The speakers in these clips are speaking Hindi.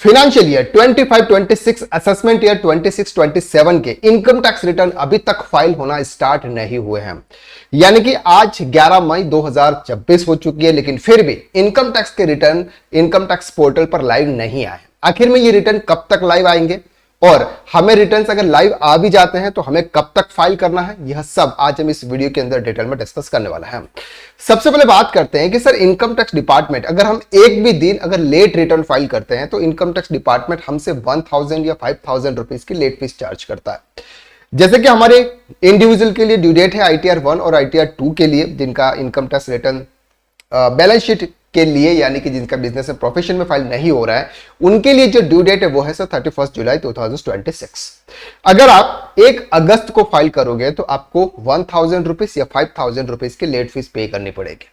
फाइनेंशियल ईयर 25-26 असेसमेंट ईयर 26-27 के इनकम टैक्स रिटर्न अभी तक फाइल होना स्टार्ट नहीं हुए हैं। यानी कि आज 11 मई 2026 हो चुकी है, लेकिन फिर भी इनकम टैक्स के रिटर्न इनकम टैक्स पोर्टल पर लाइव नहीं आए। आखिर में ये रिटर्न कब तक लाइव आएंगे और हमें रिटर्न्स अगर लाइव आ भी जाते हैं तो हमें कब तक फाइल करना है, यह सब आज हम इस वीडियो के अंदर डिटेल में डिस्कस करने वाला है। सबसे पहले बात करते हैं कि सर इनकम टैक्स डिपार्टमेंट अगर हम एक भी दिन अगर लेट रिटर्न फाइल करते हैं तो इनकम टैक्स डिपार्टमेंट हमसे 1000 या 5000 रुपीज की लेट फीस चार्ज करता है। जैसे कि हमारे इंडिविजुअल के लिए ड्यू डेट है ITR 1 और ITR 2 के लिए, जिनका income tax return balance sheet के लिए यानी कि जिनका बिजनेस में प्रोफेशन में फाइल नहीं हो रहा है, उनके लिए जो ड्यू डेट है वो है सर 31 जुलाई 2026। अगर आप 1 अगस्त को फाइल करोगे तो आपको 1000 रुपीज या 5000 रुपीज की लेट फीस पे करनी पड़ेगी।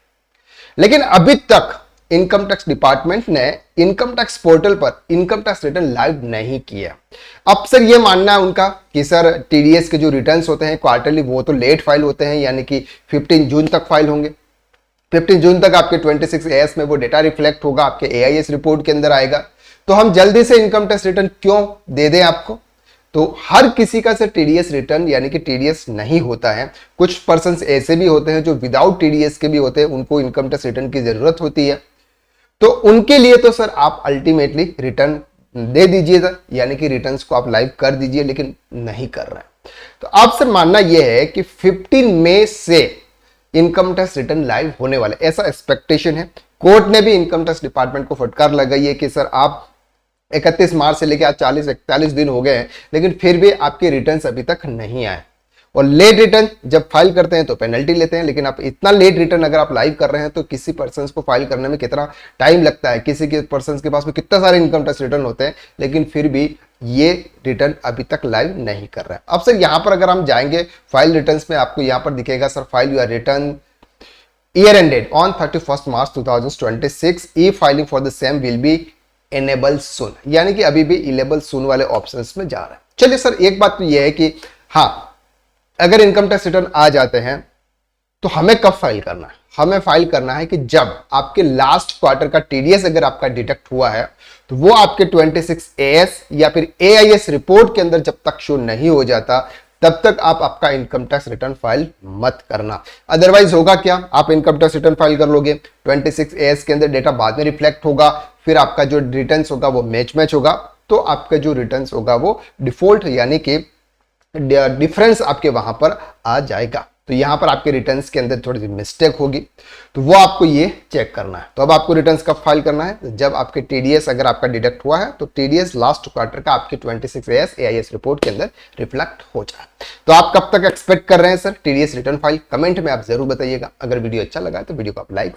लेकिन अभी तक इनकम टैक्स डिपार्टमेंट ने इनकम टैक्स पोर्टल पर इनकम टैक्स रिटर्न लाइव नहीं किया। अब सर ये मानना है उनका कि सर TDS के जो रिटर्न्स होते हैं क्वार्टरली वो तो लेट फाइल होते हैं, यानी कि 15 जून तक फाइल होंगे। 15 जून तक आपके 26 AS में वो डेटा रिफ्लेक्ट होगा, आपके AIS रिपोर्ट के अंदर आएगा। तो हम जल्दी से इनकम टैक्स रिटर्न क्यों दे दें आपको? तो हर किसी का सर TDS रिटर्न यानी कि TDS नहीं होता है। कुछ पर्सन्स ऐसे भी होते हैं जो विदाउट TDS के भी होते हैं, उनको इनकम टैक्स रिटर्न की जरूरत होती है। तो उनके लिए तो सर आप अल्टीमेटली रिटर्न दे दीजिएगा, यानी कि रिटर्न्स को आप लाइव कर दीजिए, लेकिन नहीं कर रहे हैं। तो आप सर मानना यह है कि 15 मई से इनकम टैक्स रिटर्न लाइव होने वाले, ऐसा एक्सपेक्टेशन है। कोर्ट ने भी इनकम टैक्स डिपार्टमेंट को फटकार लगाई है कि सर आप 31 मार्च से लेकर आज 40-41 दिन हो गए हैं, लेकिन फिर भी आपके रिटर्न्स अभी तक नहीं आए। और लेट रिटर्न जब फाइल करते हैं तो पेनल्टी लेते हैं, लेकिन आप इतना लेट रिटर्न अगर आप लाइव कर रहे हैं तो किसी पर्सन को फाइल करने में कितना टाइम लगता है, किसी के पर्सन के पास में कितना सारे इनकम टैक्स रिटर्न होते हैं, लेकिन फिर भी ये रिटर्न अभी तक लाइव नहीं कर रहा है। अब सर यहां पर अगर हम जाएंगे फाइल रिटर्न्स में, आपको यहां पर दिखेगा sir file your return year ended on 31 March 2026, E filing for the same will be enable soon, यानी कि अभी भी इनेबल सून वाले ऑप्शंस में जा रहा है। चलिए सर एक बात तो यह है कि हाँ, अगर इनकम टैक्स रिटर्न आ जाते हैं तो हमें कब फाइल करना है? हमें फाइल करना है कि जब आपके लास्ट क्वार्टर का TDS अगर आपका डिडक्ट हुआ है तो वो आपके 26 AS या फिर AIS रिपोर्ट के अंदर जब तक शो नहीं हो जाता तब तक आप आपका इनकम टैक्स रिटर्न फाइल मत करना। अदरवाइज होगा क्या, आप इनकम टैक्स रिटर्न फाइल कर लोगे, 26 AS के अंदर डेटा बाद में रिफ्लेक्ट होगा, फिर आपका जो रिटर्न्स होगा वो मैच होगा, तो आपका जो रिटर्न्स होगा वो डिफॉल्ट यानी कि डिफरेंस आपके वहां पर आ जाएगा। तो यहां पर आपके रिटर्न्स के अंदर थोड़ी सी मिस्टेक होगी, तो वो आपको ये चेक करना है। तो अब आपको रिटर्न्स कब फाइल करना है? जब आपके TDS अगर आपका डिडक्ट हुआ है तो TDS लास्ट क्वार्टर का आपके 26 AS AIS रिपोर्ट के अंदर रिफ्लेक्ट हो जाए। तो आप कब तक एक्सपेक्ट कर रहे हैं sir TDS return file? Comment में आप जरूर बताइएगा। अगर वीडियो अच्छा लगा तो वीडियो को आप लाइक